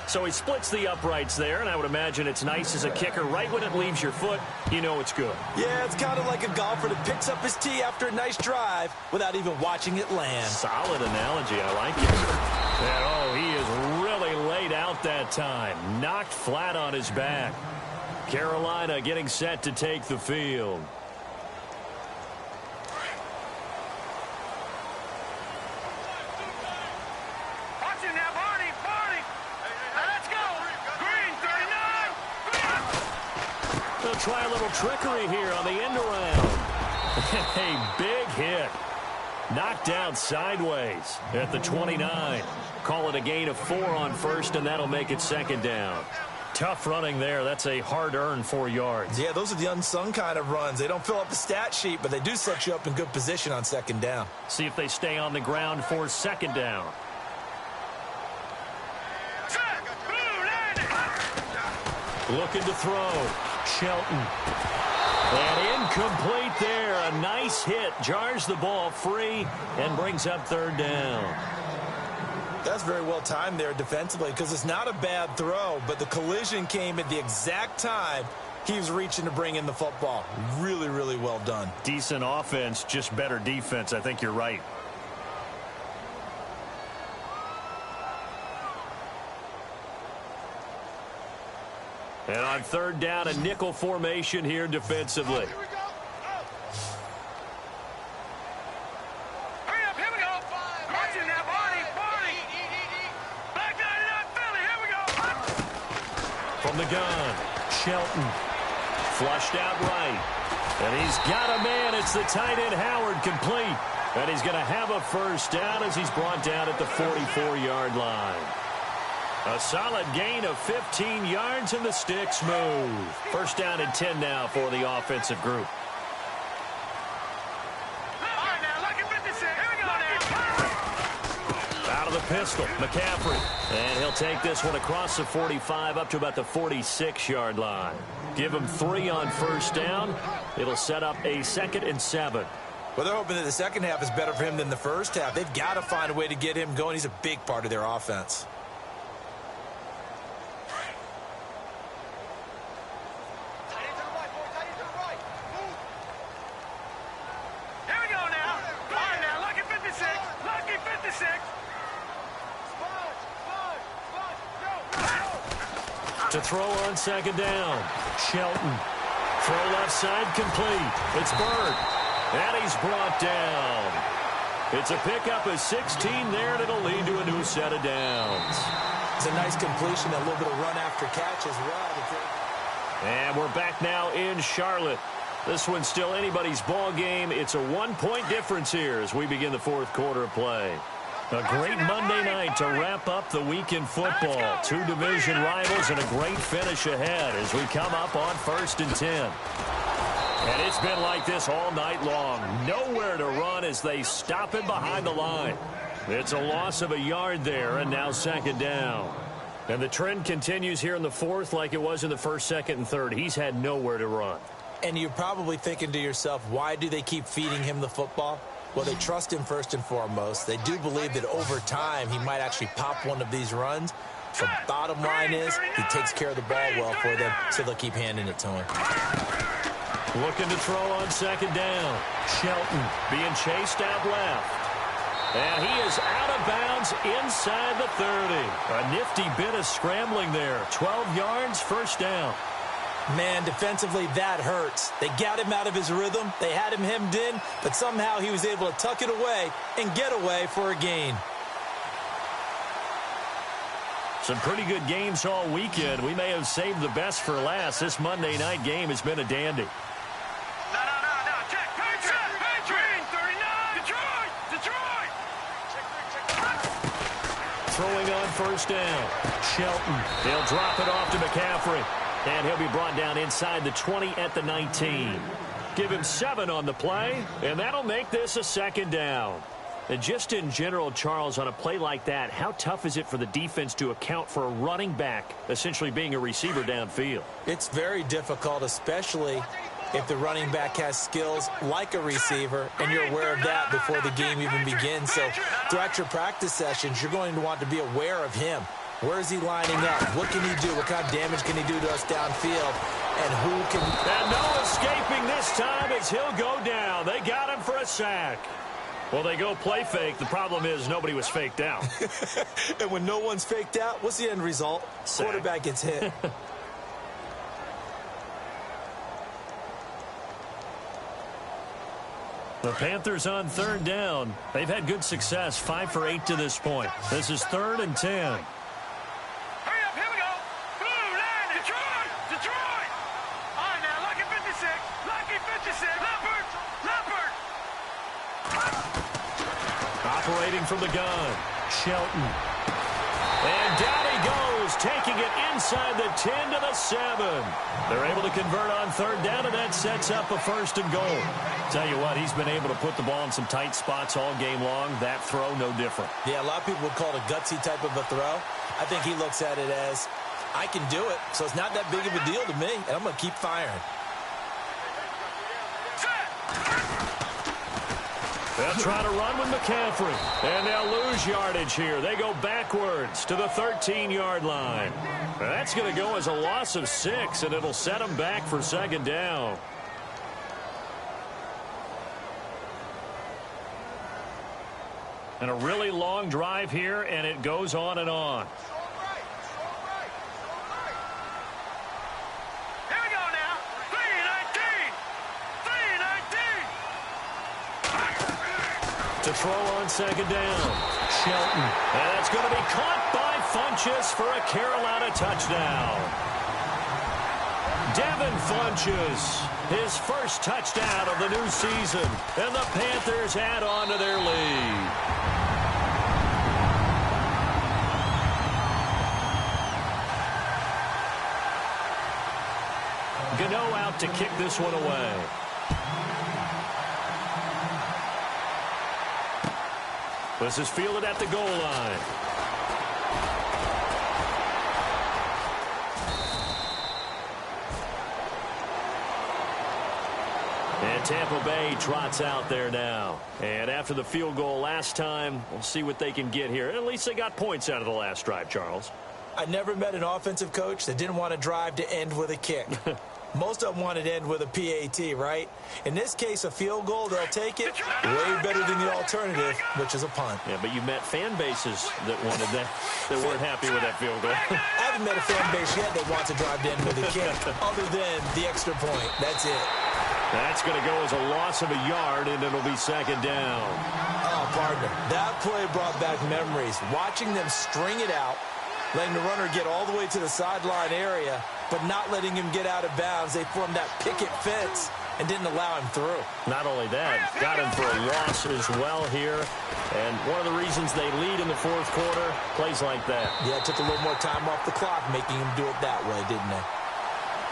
[SPEAKER 1] So he splits the uprights there, and I would imagine it's nice as a kicker. Right when it leaves your foot, you know it's good.
[SPEAKER 2] Yeah, it's kind of like a golfer that picks up his tee after a nice drive without even watching it land.
[SPEAKER 1] Solid analogy. I like it. And, oh, he is really laid out that time. Knocked flat on his back. Carolina getting set to take the field. They'll try a little trickery here on the end around. A big hit. Knocked down sideways at the 29. Call it a gain of 4 on 1st, and that'll make it 2nd down. Tough running there. That's a hard-earned 4 yards.
[SPEAKER 2] Yeah, those are the unsung kind of runs. They don't fill up the stat sheet, but they do set you up in good position on 2nd down.
[SPEAKER 1] See if they stay on the ground for 2nd down. Looking to throw. Shelton. And incomplete there. A nice hit. Jars the ball free and brings up 3rd down.
[SPEAKER 2] That's very well timed there defensively because it's not a bad throw, but the collision came at the exact time he was reaching to bring in the football. Really, really well done.
[SPEAKER 1] Decent offense, just better defense. I think you're right. And on 3rd down, a nickel formation here defensively. From the gun, Shelton. Flushed out right. And he's got a man. It's the tight end, Howard, complete. And he's going to have a 1st down as he's brought down at the 44-yard line. A solid gain of 15 yards, and the sticks move. 1st down and 10 now for the offensive group. Out of the pistol, McCaffrey. And he'll take this one across the 45 up to about the 46-yard line. Give him 3 on 1st down. It'll set up a 2nd and 7.
[SPEAKER 2] Well, they're hoping that the second half is better for him than the first half. They've got to find a way to get him going. He's a big part of their offense.
[SPEAKER 1] To throw on 2nd down. Shelton. Throw left side complete. It's Byrd. And he's brought down. It's a pickup of 16 there, and it'll lead to a new set of downs.
[SPEAKER 2] It's a nice completion, a little bit of run after catch as well.
[SPEAKER 1] And we're back now in Charlotte. This one's still anybody's ball game. It's a 1-point difference here as we begin the fourth quarter of play. A great Monday night to wrap up the week in football. Two division rivals and a great finish ahead as we come up on 1st and 10. And it's been like this all night long. Nowhere to run as they stop it behind the line. It's a loss of a yard there, and now 2nd down. And the trend continues here in the fourth like it was in the first, second, and third. He's had nowhere to run.
[SPEAKER 2] And you're probably thinking to yourself, why do they keep feeding him the football? Well, they trust him first and foremost. They do believe that over time he might actually pop one of these runs. The bottom line is he takes care of the ball well for them, so they'll keep handing it to him.
[SPEAKER 1] Looking to throw on 2nd down. Shelton being chased out left. And he is out of bounds inside the 30. A nifty bit of scrambling there. 12 yards, 1st down.
[SPEAKER 2] Man, defensively, that hurts. They got him out of his rhythm. They had him hemmed in, but somehow he was able to tuck it away and get away for a gain.
[SPEAKER 1] Some pretty good games all weekend. We may have saved the best for last. This Monday night game has been a dandy. Throwing on 1st down. Shelton. They'll drop it off to McCaffrey. And he'll be brought down inside the 20 at the 19. Give him 7 on the play, and that'll make this a 2nd down. And just in general, Charles, on a play like that, how tough is it for the defense to account for a running back essentially being a receiver downfield?
[SPEAKER 2] It's very difficult, especially if the running back has skills like a receiver, and you're aware of that before the game even begins. So throughout your practice sessions, you're going to want to be aware of him. Where is he lining up? What can he do? What kind of damage can he do to us downfield? And who can...
[SPEAKER 1] And no escaping this time as he'll go down. They got him for a sack. Well, they go play fake. The problem is nobody was faked out.
[SPEAKER 2] And when no one's faked out, what's the end result?
[SPEAKER 1] Sack.
[SPEAKER 2] Quarterback gets hit.
[SPEAKER 1] The Panthers on 3rd down. They've had good success, 5 for 8 to this point. This is 3rd and 10.
[SPEAKER 3] Hurry up, here we go. Blue line, Detroit, Detroit. All right, now, Lucky 56, Lucky 56, Leopard.
[SPEAKER 1] Operating from the gun, Shelton. And down he goes, taking it inside the 10 to the 7. They're able to convert on 3rd down, and that sets up a 1st and goal. Tell you what, he's been able to put the ball in some tight spots all game long. That throw, no different.
[SPEAKER 2] Yeah, a lot of people would call it a gutsy type of a throw. I think he looks at it as, I can do it, so it's not that big of a deal to me, and I'm going to keep firing.
[SPEAKER 1] They'll try to run with McCaffrey, and they'll lose yardage here. They go backwards to the 13-yard line. That's going to go as a loss of 6, and it'll set them back for 2nd down. And a really long drive here, and it goes on and on.
[SPEAKER 3] Here we go now. 3-19.
[SPEAKER 1] To throw on 2nd down. Shelton. And that's going to be caught by Funchess for a Carolina touchdown. Devin Funchess, his first touchdown of the new season. And the Panthers add on to their lead. Gano out to kick this one away. This is fielded at the goal line. And Tampa Bay trots out there now. And after the field goal last time, we'll see what they can get here. At least they got points out of the last drive, Charles.
[SPEAKER 2] I never met an offensive coach that didn't want a drive to end with a kick. Most of them want it to end with a PAT, right? In this case, a field goal, they'll take it way better than the alternative, which is a punt.
[SPEAKER 1] Yeah, but you met fan bases that wanted that, that weren't happy with that field goal.
[SPEAKER 2] I haven't met a fan base yet that wants a drive to end with a kick, other than the extra point. That's it.
[SPEAKER 1] That's going to go as a loss of a yard, and it'll be 2nd down.
[SPEAKER 2] Oh, partner, that play brought back memories. Watching them string it out, letting the runner get all the way to the sideline area, but not letting him get out of bounds. They formed that picket fence and didn't allow him through.
[SPEAKER 1] Not only that, got him for a loss as well here. And one of the reasons they lead in the fourth quarter, plays like that.
[SPEAKER 2] Yeah, it took a little more time off the clock, making him do it that way, didn't they?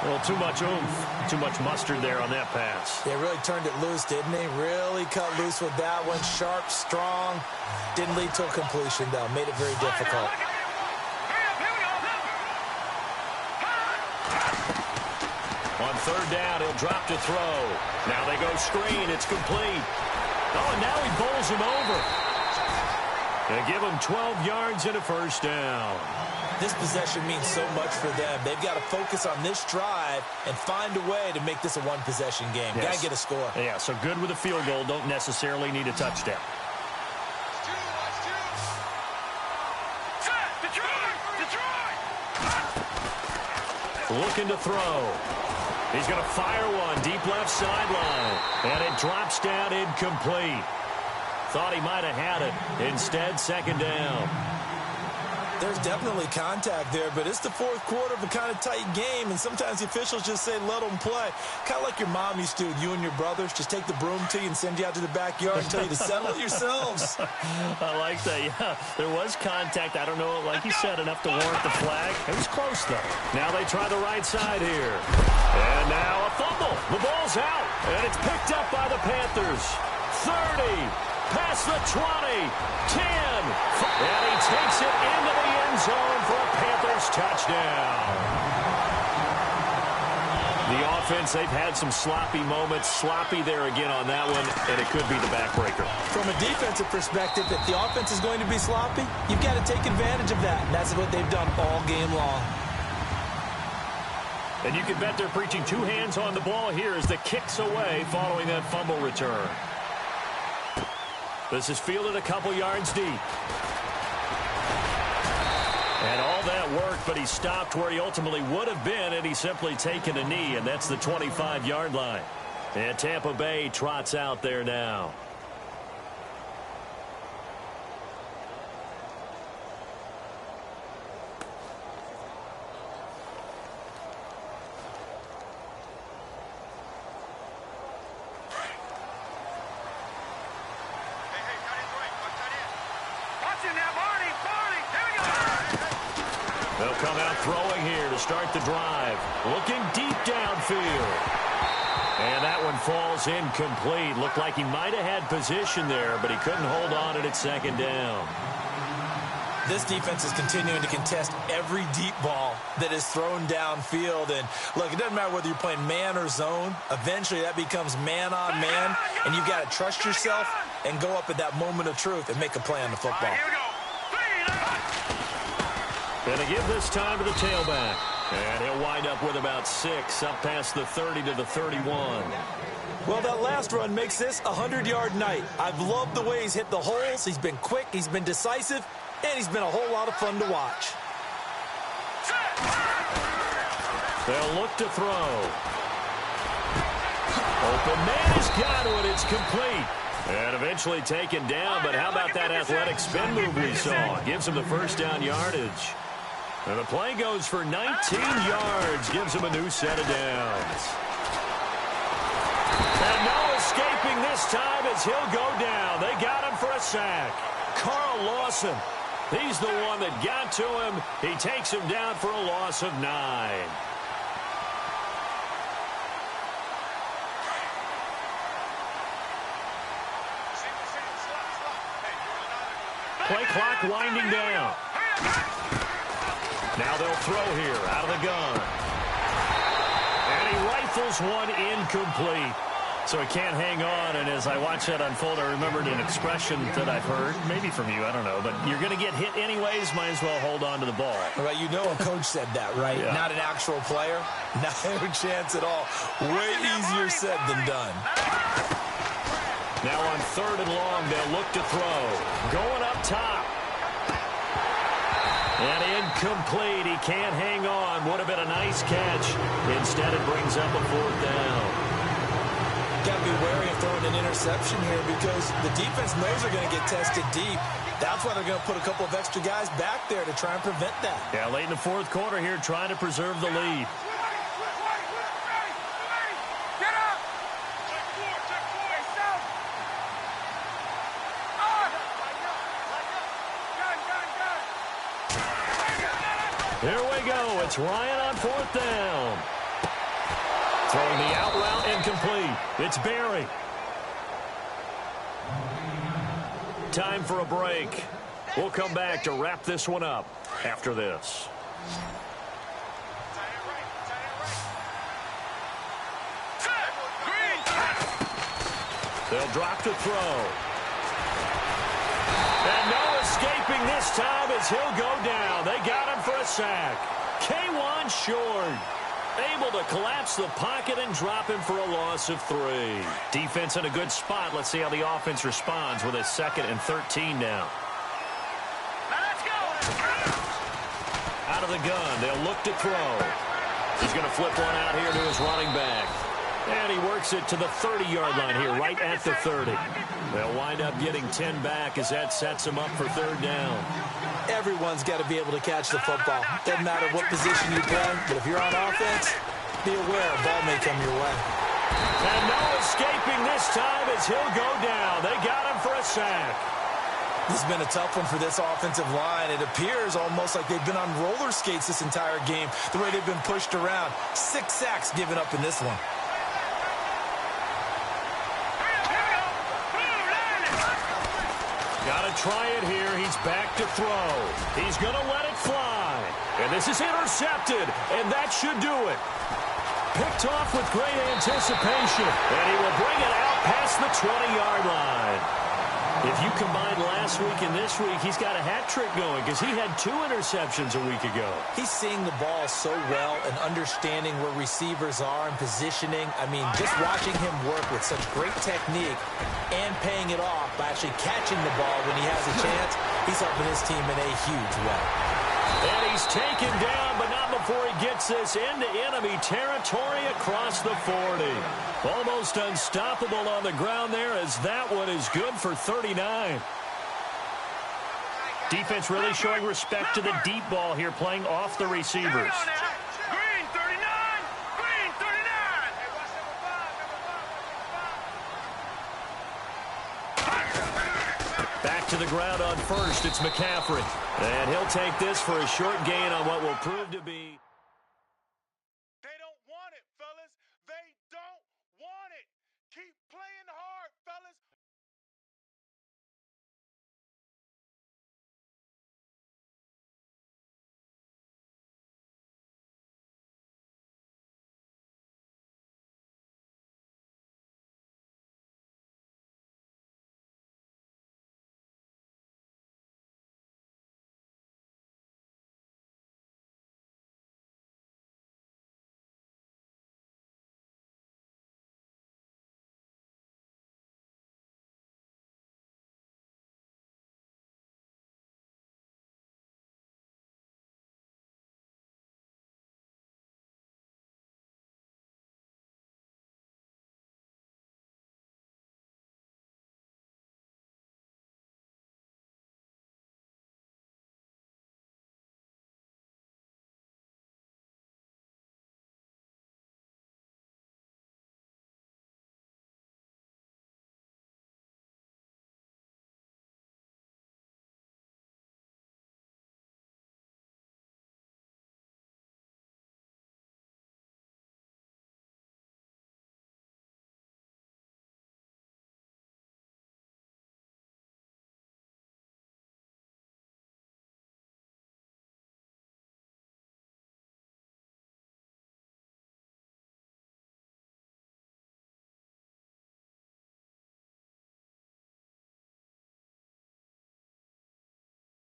[SPEAKER 1] Well, too much oomph, too much mustard there on that pass.
[SPEAKER 2] They really turned it loose, didn't they? Really cut loose with that one. Sharp, strong. Didn't lead to a completion, though. Made it very difficult.
[SPEAKER 1] On third down, he'll drop to throw. Now they go screen. It's complete. Oh, and now he bowls him over. They give him 12 yards and a first down.
[SPEAKER 2] This possession means so much for them. They've got to focus on this drive and find a way to make this a one-possession game.
[SPEAKER 1] Yes.
[SPEAKER 2] Got to get a score.
[SPEAKER 1] Yeah, so good with a field goal. Don't necessarily need a touchdown. Looking to throw. He's going to fire one deep left sideline. And it drops down incomplete. Thought he might have had it. Instead, second down.
[SPEAKER 2] There's definitely contact there, but it's the fourth quarter of a kind of tight game, and sometimes the officials just say, let them play. Kind of like your mom used to, you and your brothers, just take the broom to you and send you out to the backyard and tell you to settle it yourselves.
[SPEAKER 1] I like that, yeah. There was contact. I don't know, like you said, enough to warrant the flag. It was close, though. Now they try the right side here. And now a fumble. The ball's out, and it's picked up by the Panthers. 30. Past the 20, 10, and he takes it into the end zone for a Panthers touchdown. The offense, they've had some sloppy moments. Sloppy there again on that one, and it could be the backbreaker.
[SPEAKER 2] From a defensive perspective, if the offense is going to be sloppy, you've got to take advantage of that, and that's what they've done all game long.
[SPEAKER 1] And you can bet they're preaching two hands on the ball here as the kick's away following that fumble return. This is fielded a couple yards deep. And all that worked, but he stopped where he ultimately would have been, and he's simply taken a knee, and that's the 25-yard line. And Tampa Bay trots out there now. They'll come out throwing here to start the drive. Looking deep downfield. And that one falls incomplete. Looked like he might have had position there, but he couldn't hold on at second down.
[SPEAKER 2] This defense is continuing to contest every deep ball that is thrown downfield. And, look, it doesn't matter whether you're playing man or zone. Eventually, that becomes man on man, and you've got to trust yourself and go up at that moment of truth and make a play on the football.
[SPEAKER 1] Going to give this time to the tailback. And he'll wind up with about 6 up past the 30 to the 31.
[SPEAKER 2] Well, that last run makes this a 100-yard night. I've loved the way he's hit the holes. He's been quick. He's been decisive. And he's been a whole lot of fun to watch.
[SPEAKER 1] They'll look to throw. Open man has got to it. It's complete. And eventually taken down, but how about that athletic spin move we saw? Gives him the first down yardage. And the play goes for 19 yards. Gives him a new set of downs. And no escaping this time as he'll go down. They got him for a sack. Carl Lawson. He's the one that got to him. He takes him down for a loss of 9. Play clock winding down. Now they'll throw here out of the gun. And he rifles one incomplete. So he can't hang on, and as I watch that unfold, I remembered an expression that I've heard, maybe from you, I don't know, but you're going to get hit anyways, might as well hold on to the ball.
[SPEAKER 2] Right, you know a coach said that, right?
[SPEAKER 1] Yeah.
[SPEAKER 2] Not an actual player. No chance at all. Way easier said than done.
[SPEAKER 1] Now on third and long, they'll look to throw. Going up top. And incomplete. He can't hang on. Would have been a nice catch. Instead, it brings up a fourth down. Got
[SPEAKER 2] to be wary of throwing an interception here because the defense knows they're going to get tested deep. That's why they're going to put a couple of extra guys back there to try and prevent that.
[SPEAKER 1] Yeah, late in the fourth quarter here, trying to preserve the lead.
[SPEAKER 3] Get up! Check four, stop!
[SPEAKER 1] Here we go. It's Ryan on fourth down. Throwing the out route incomplete. It's Barry. Time for a break. We'll come back to wrap this one up after this. They'll drop to throw. And no escaping this time as he'll go down. They got him for a sack. K1 Short able to collapse the pocket and drop him for a loss of 3. Defense in a good spot. Let's see how the offense responds with a 2nd and 13 now.
[SPEAKER 3] Let's go!
[SPEAKER 1] Out of the gun, they'll look to throw. He's going to flip one out here to his running back. And he works it to the 30-yard line here, right at the 30. They'll wind up getting 10 back as that sets him up for 3rd down.
[SPEAKER 2] Everyone's got to be able to catch the football. Doesn't matter what position you play, but if you're on offense, be aware a ball may come your way.
[SPEAKER 1] And no escaping this time as he'll go down. They got him for a sack.
[SPEAKER 2] This has been a tough one for this offensive line. It appears almost like they've been on roller skates this entire game, the way they've been pushed around. 6 sacks given up in this one.
[SPEAKER 1] Got to try it here. He's back to throw. He's going to let it fly. And this is intercepted, and that should do it. Picked off with great anticipation, and he will bring it out past the 20-yard line. If you combine last week and this week, he's got a hat trick going because he had 2 interceptions a week ago.
[SPEAKER 2] He's seeing the ball so well and understanding where receivers are and positioning. I mean, just watching him work with such great technique and paying it off by actually catching the ball when he has a chance, he's helping his team in a huge way.
[SPEAKER 1] And he's taken down, but not before he gets this into enemy territory across the 40. Almost unstoppable on the ground there as that one is good for 39. Defense really showing respect to the deep ball here, playing off the receivers.
[SPEAKER 3] Green 39! Green 39!
[SPEAKER 1] Back to the ground on first. It's McCaffrey. And he'll take this for a short gain on what will prove to be